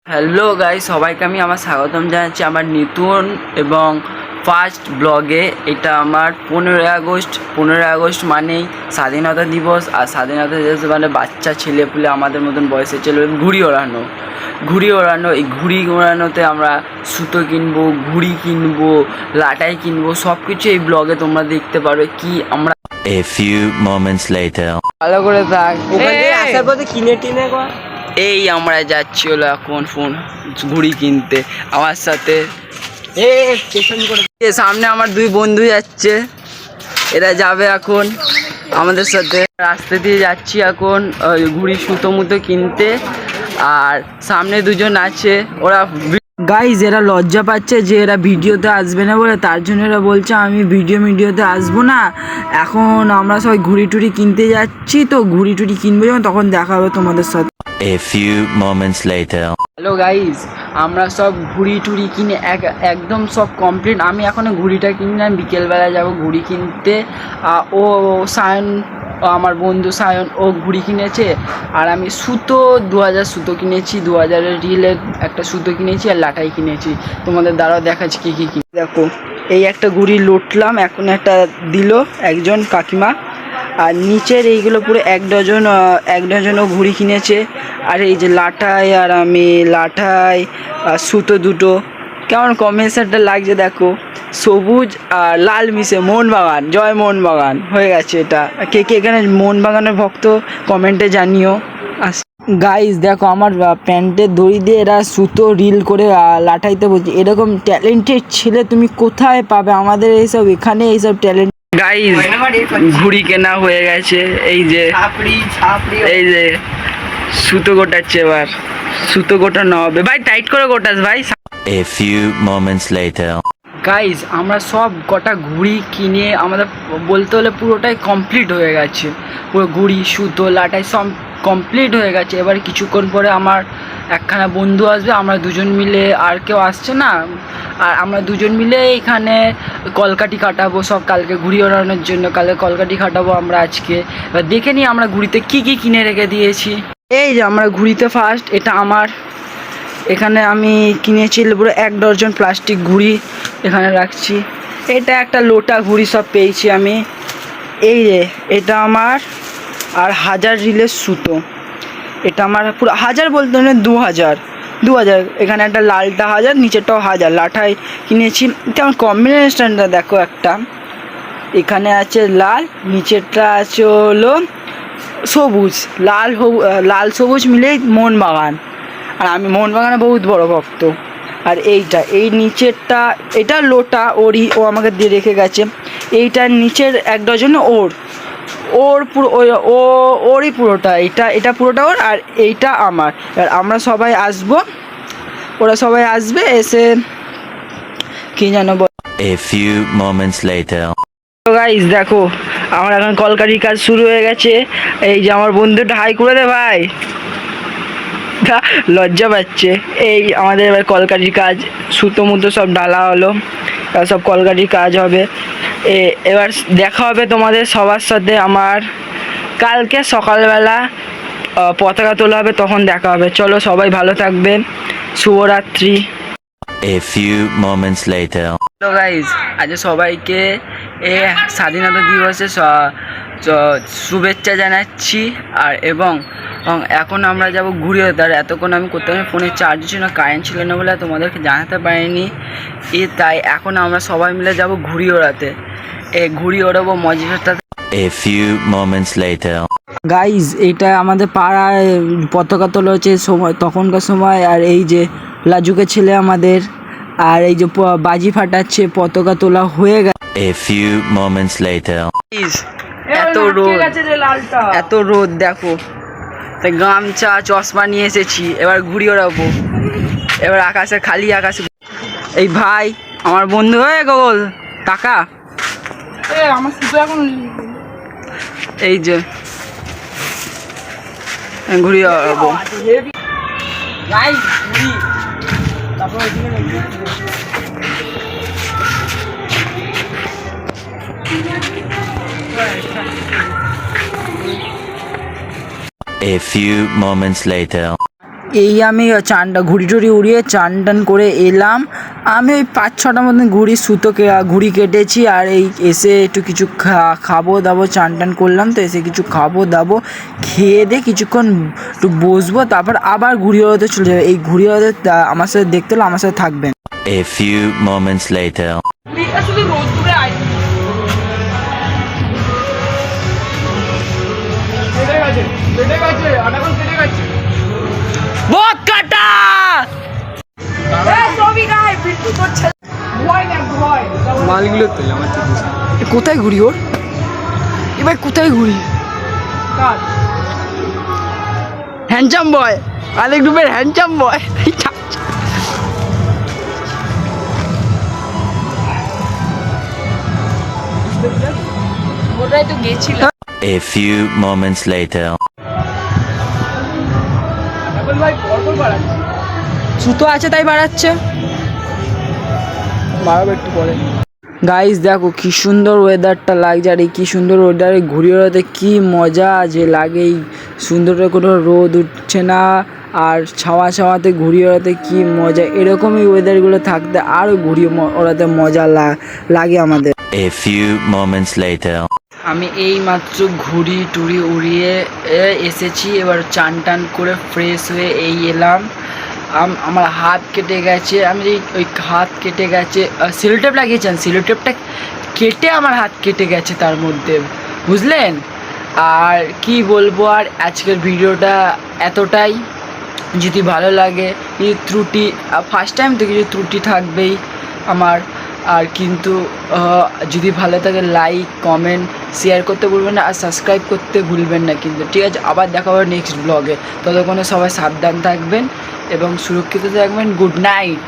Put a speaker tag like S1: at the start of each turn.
S1: Hello guys, সবাইকে আমি আমার স্বাগতম জানাচ্ছি আমার নতুন এবং ফার্স্ট ব্লগে। এটা আমার 15ই আগস্ট মানেই স্বাধীনতা দিবস। আর স্বাধীনতা দিবস মানে বাচ্চা ছেলেপুলে আমাদের মতন বয়সের ছেলে ঘুড়ি ওড়ানো। এই ঘুড়ি ওড়ানোতে আমরা সুতো কিনবো, ঘুড়ি কিনবো, লাটাই কিনবো, সব কিছু এই ব্লগে তোমরা দেখতে পারবে। কি আমরা
S2: A few moments later.
S1: ভালো করে থাক।
S3: আসার পথে কিনে টিনে কর।
S1: এই আমরা যাচ্ছি হলো এখন ঘুড়ি কিনতে আমার সাথে। সামনে আমার দুই বন্ধু যাচ্ছে, এরা যাবে এখন আমাদের সাথে। রাস্তা দিয়ে যাচ্ছি এখন ঘুড়ি সুতো মুতো কিনতে। আর সামনে দুজন আছে, ওরা গাইজ এরা লজ্জা পাচ্ছে যে এরা ভিডিওতে আসবে না বলে, তার জন্য এরা বলছে আমি ভিডিওতে আসবো না। এখন আমরা সবাই ঘুড়ি টুড়ি কিনতে যাচ্ছি, তো ঘুড়ি টুড়ি কিনবো যখন তখন দেখা হবে তোমাদের সাথে।
S2: A few moments later.
S1: Hello guys, আমরা সব ঘুড়ি টুড়ি কিনে একদম সব কমপ্লিট। আমি এখনও ঘুড়িটা কিনলাম, বিকেলবেলা যাব ঘুড়ি কিনতে। ও সায়ন, আমার বন্ধু সায়ন, ও ঘুড়ি কিনেছে। আর আমি সুতো 2000 সুতো কিনেছি, 2000-এর রিলের একটা সুতো কিনেছি আর লাটাই কিনেছি। তোমাদের দ্বারাও দেখাচ্ছি কী কী কিনে। দেখো, এই একটা ঘুড়ি লুটলাম, এখন একটা দিল একজন কাকিমা। আর নিচের এইগুলো পুরো এক ডজনও ঘুড়ি কিনেছে। আর এই যে লাটাই, আর আমি লাটাই আর সুতো দুটো। কেমন কম্বিনেশনটা লাগছে দেখো, সবুজ আর লাল মিশে মোহনবাগান, জয় মোহনবাগান হয়ে গেছে। এটা কে কে এখানে মোহনবাগানের ভক্ত কমেন্টে জানিও। গাইজ দেখো, আমার প্যান্টের দড়ি দিয়ে এরা সুতো রিল করে লাটাইতে বলছে। এরকম ট্যালেন্টেড ছেলে তুমি কোথায় পাবে? আমাদের এখানে এইসব ট্যালেন্ট। গাইজ ঘুড়ি কেনা হয়ে গেছে, এই যে সুতো গোটাচ্ছে। এবার সুতো গোটানো হবে। ভাই টাইট করে গোটাস ভাই।
S2: A few moments later.
S1: Guys আমরা সব কটা ঘুড়ি কিনে আমাদের বলতে হলে পুরোটাই কমপ্লিট হয়ে গেছে। পুরো ঘুড়ি সুতো লাটাই সব কমপ্লিট হয়ে গেছে। এবার কিছুক্ষণ পরে আমার একখানা বন্ধু আসবে, আমরা দুজন মিলে, আর কেউ আসছে না, আর আমরা দুজন মিলে এখানে কলকাঠি কাটাবো সব কালকে ঘুড়ি ওড়ানোর জন্য। কালকে কলকাঠি কাটাবো আমরা আজকে। এবার দেখে নিই আমরা ঘুড়িতে কী কী কিনে রেখে দিয়েছি। এই যে আমরা ঘুড়িতে ফার্স্ট, এটা আমার, এখানে আমি কিনেছি পুরো 1 ডজন প্লাস্টিক ঘুড়ি এখানে রাখছি। এটা একটা লোটা ঘুড়ি সব পেয়েছি আমি। এই যে এটা আমার, আর 1000 রিলের সুতো। এটা আমার পুরো 1000 বলতে না, 2000। এখানে একটা লালটা 1000, নিচেরটাও 1000 লাঠাই কিনেছি। তেমন কম্বিনেশনটা দেখো, একটা এখানে আছে লাল, নিচেরটা আছে হলো সবুজ। লাল সবুজ মিলেই মোহনবাগান, আর আমি মোহনবাগানে বহুত বড় ভক্ত। আর এই নিচেরটা, এটা লোটা ও আমাকে দিয়ে রেখে গেছে। এইটার নিচের 1 ডজন ওর পুরো ওরই পুরোটা, এটা পুরোটা ওর, আর এইটা আমার। আর আমরা সবাই আসবো, ওরা সবাই আসবে এসে কি জানো।
S2: A few moments later.
S1: Guys দেখো, আমার এখন কলকারির কাজ শুরু হয়ে গেছে। এই যে আমার বন্ধুটা হাই করে দে ভাই, লজ্জা পাচ্ছে। এই আমাদের এবার কলকারির কাজ, সুতো মুতো সব ডালা হলো, সব কলকারির কাজ হবে। এবার দেখা হবে তোমাদের সবার সাথে আমার কালকে সকালবেলা পতাকা তোলা হবে, তখন দেখা হবে। চলো সবাই ভালো থাকবেন, শুভরাত্রি।
S2: A few moments later.
S1: Hello guys, আজ সবাইকে স্বাধীনতা দিবসে শুভেচ্ছা জানাচ্ছি। আর এবং এখন আমরা যাব ঘুড়ি ওড়াতে। আর এতক্ষণ আমি করতে ফোনে চার্জ ছিল না, কারেন্ট ছিল না বলে তোমাদেরকে জানাতে পারিনি। তাই এখন আমরা সবাই মিলে যাব ঘুড়ি ওড়াতে। ঘুড়ি ওড়াবো মজাটা।
S2: A few moments later.
S1: Guys এটা আমাদের পাড়ায় পতাকা তোলা হচ্ছে সময়, তখনকার সময়। আর এই যে লাজুকে ছেলে আমাদের, আর এই যে বাজি ফাটাচ্ছে, পতাকা তোলা হয়ে গেছে।
S2: A few moments later.
S1: এত রোদ দেখো, তাই গামছা চশমা নিয়ে এসেছি। এবার ঘুড়ি ওড়াবো। এবার আকাশে, খালি আকাশে। এই ভাই আমার বন্ধু, হয়ে গোল টাকা,
S3: আমার সুতো এখন
S1: এই যে ঘুড়ি ওড়াবো।
S2: A few moments later.
S1: এই আমি ঘুড়ি টুড়ি উড়িয়ে চান টান করে এলাম। আমি ওই 5-6টা মতন ঘুড়ি কেটেছি, আর এই এসে একটু কিছু খাবো দাবো, চান টান করলাম তো এসে কিছু খাবো দাবো, খেয়ে দিয়ে কিছুক্ষণ একটু বসবো, তারপর আবার ঘুড়ি ওড়াতে চলে যাবে। এই ঘুড়ি ওড়াতে আমার সাথে দেখতে হলে আমার সাথে থাকবেন।
S2: A few moments later.
S3: শুধু রোদ দূরে আয়। কেটে গেছে, আটাকল কেটে গেছে।
S1: বক কাটা
S3: মালগুলো তুলে আমার
S1: কোথায় ঘুড়ি ওর? এবার কোথায় ঘুড়ি? হ্যান্ডসাম বয়, আলেক গ্রুপের হ্যান্ডসাম বয়।
S3: ওটাই তো গেছিল।
S2: A few moments later.
S3: এখন ভাই পরপর বাড়াচ্ছে।
S1: সুতো আছে তাই বাড়াচ্ছে,
S3: বাড়াবো একটু পরে।
S1: গাইস দেখো কি সুন্দর ওয়েদারটা লাগছে, আর এই কি সুন্দর ওয়েদারে ঘুড়ি ওড়াতে কি মজা যে লাগে। এই সুন্দর কোনো রোদ উঠছে না, আর ছাওয়াতে ঘুড়ি ওড়াতে কি মজা। এরকমই ওয়েদারগুলো থাকতে আরও ঘুড়ি ওড়াতে মজা লাগে আমাদের।
S2: A few moments later.
S1: আমি এই মাত্র ঘুড়ি টুড়ি উড়িয়ে এসেছি, এবার চান টান করে ফ্রেশ হয়ে এই এলাম। আমার হাত কেটে গেছে, আমি ওই হাত কেটে গেছে, সেলোটেপ লাগিয়েছেন, সেলোটেপটা কেটে আমার হাত কেটে গেছে তার মধ্যে, বুঝলেন। আর কি বলবো, আর আজকের ভিডিওটা এতটাই। যদি ভালো লাগে, কিছু ত্রুটি, ফার্স্ট টাইম তো কিছু ত্রুটি থাকবেই আমার, আর কিন্তু যদি ভালো থাকে লাইক কমেন্ট শেয়ার করতে ভুলবেন না, আর সাবস্ক্রাইব করতে ভুলবেন না কিন্তু, ঠিক আছে। আবার দেখা হবে নেক্সট ব্লগে, ততক্ষণে সবাই সাবধান থাকবেন এবং সুরক্ষিত থাকবেন। Good night.